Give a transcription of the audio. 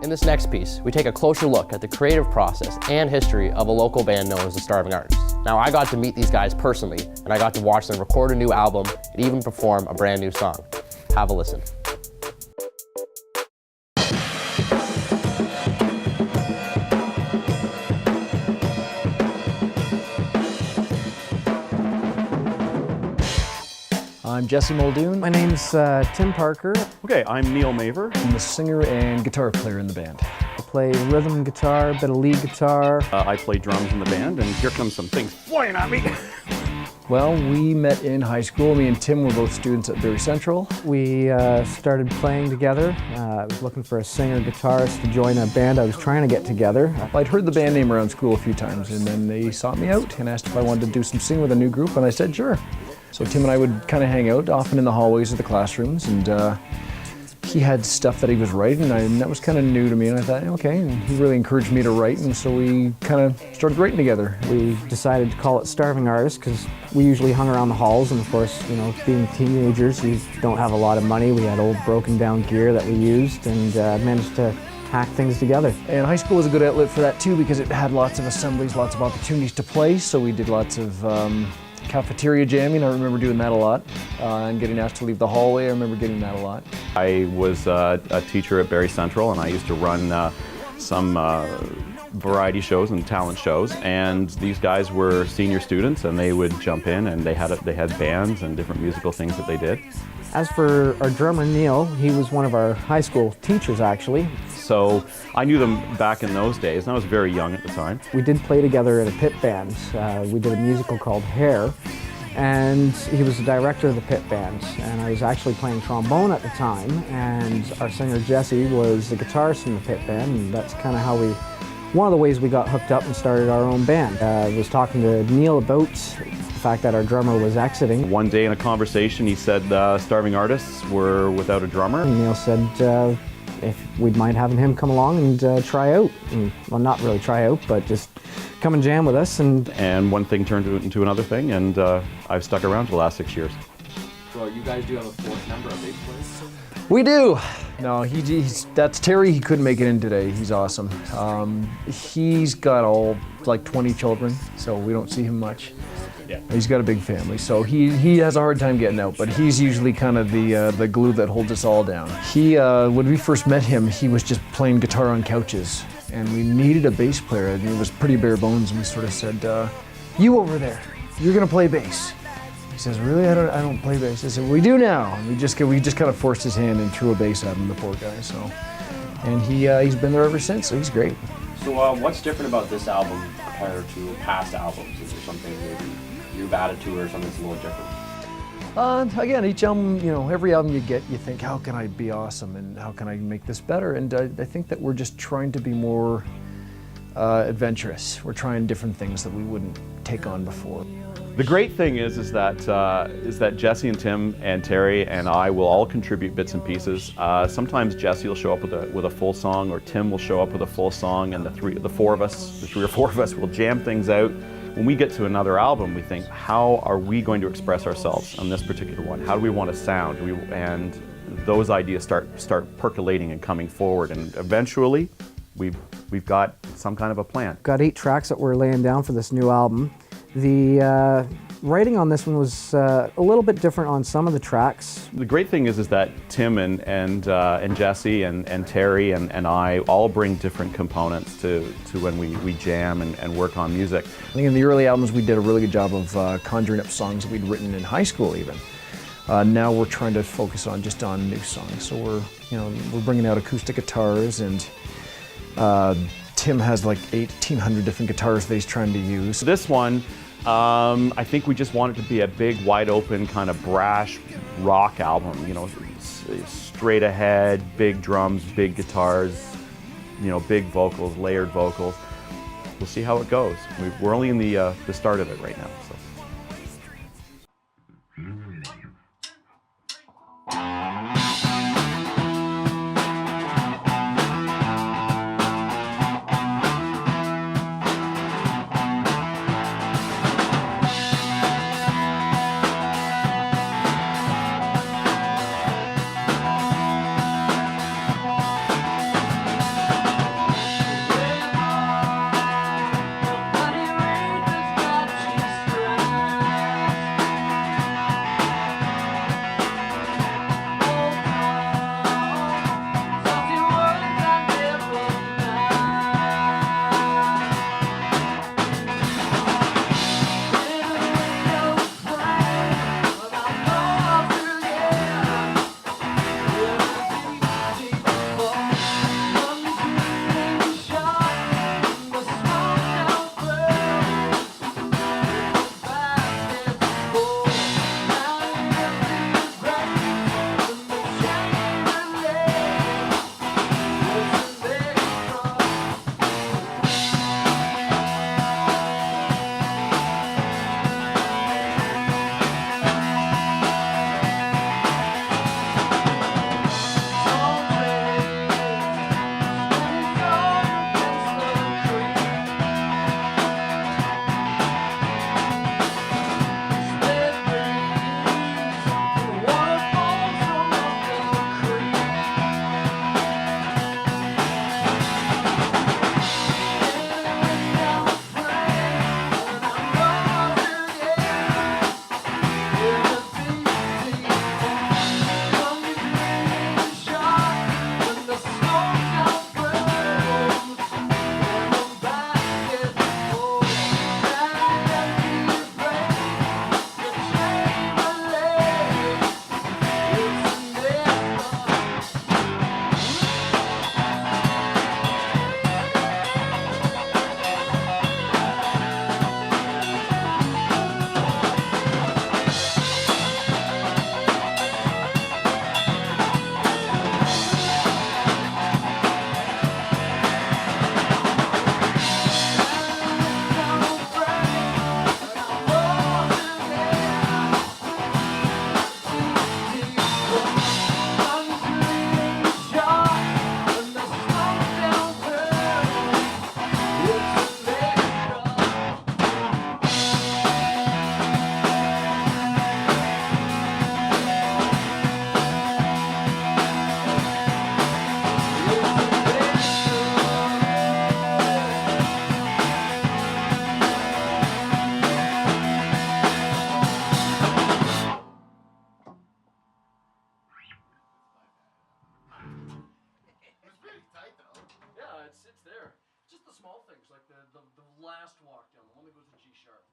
In this next piece, we take a closer look at the creative process and history of a local band known as the Starving Artists. Now, I got to meet these guys personally, and I got to watch them record a new album and even perform a brand new song. Have a listen. I'm Jesse Muldoon. My name's Tim Parker. Okay, I'm Neil Maver. I'm the singer and guitar player in the band. I play rhythm guitar, a bit of lead guitar. I play drums in the band, and here come some things flying at me. Well, we met in high school. Me and Tim were both students at Barrie Central. We started playing together. I was looking for a singer guitarist to join a band I was trying to get together. I'd heard the band name around school a few times, and then they sought me out and asked if I wanted to do some singing with a new group, and I said sure. So Tim and I would kind of hang out often in the hallways of the classrooms, and he had stuff that he was writing, and that was kind of new to me, and I thought, okay, and he really encouraged me to write, and so we kind of started writing together. We decided to call it Starving Artists because we usually hung around the halls, and of course, you know, being teenagers, you don't have a lot of money. We had old broken down gear that we used, and managed to hack things together. And high school was a good outlet for that too, because it had lots of assemblies, lots of opportunities to play, so we did lots of cafeteria jamming. I remember doing that a lot, and getting asked to leave the hallway. I remember getting that a lot. I was a teacher at Barrie Central, and I used to run some variety shows and talent shows, and these guys were senior students, and they would jump in, and they had bands and different musical things that they did. As for our drummer, Neil, he was one of our high school teachers, actually. So I knew them back in those days, and I was very young at the time. We did play together in a pit band. We did a musical called Hair, and he was the director of the pit band, and I was actually playing trombone at the time, and our singer Jesse was the guitarist in the pit band, and that's kind of how one of the ways we got hooked up and started our own band. I was talking to Neil about the fact that our drummer was exiting. One day in a conversation, he said Starving Artists were without a drummer. And Neil said if we'd mind having him come along and try out. And, well, not really try out, but just come and jam with us. And one thing turned into another thing, and I've stuck around for the last 6 years. So you guys do have a fourth member, a bass player? We do. No, that's Terry. He couldn't make it in today. He's awesome. He's got like 20 children, so we don't see him much. Yeah. He's got a big family, so he has a hard time getting out, but he's usually kind of the glue that holds us all down. When we first met him, he was just playing guitar on couches, and we needed a bass player, and it was pretty bare bones, and we sort of said, you over there, you're gonna play bass. He says, really? I don't play bass. I said, we do now. And we just kind of forced his hand and threw a bass at him, the poor guy. So, and he's been there ever since, so he's great. So what's different about this album compared to past albums? Is there something maybe you've added to or something that's a little different? Again, each album, every album you get, you think, how can I be awesome and how can I make this better? And I think that we're just trying to be more adventurous. We're trying different things that we wouldn't take on before. The great thing is that Jesse and Tim and Terry and I will all contribute bits and pieces. Sometimes Jesse will show up with a full song, or Tim will show up with a full song, and the three or four of us will jam things out. When we get to another album, we think, how are we going to express ourselves on this particular one? How do we want to sound? And those ideas start percolating and coming forward, and eventually we've got some kind of a plan. Got 8 tracks that we're laying down for this new album. The writing on this one was a little bit different on some of the tracks. The great thing is that Tim and Jesse and Terry and I all bring different components to when we jam and work on music. I think in the early albums we did a really good job of conjuring up songs that we'd written in high school even. Now we're trying to focus on new songs. So we're bringing out acoustic guitars, and Tim has like 1,800 different guitars that he's trying to use. This one, I think we just want it to be a big, wide open, kind of brash rock album. Straight ahead, big drums, big guitars, big vocals, layered vocals. We'll see how it goes. We're only in the start of it right now. So. there. Just the small things, like the last walk down, the one that goes to G sharp.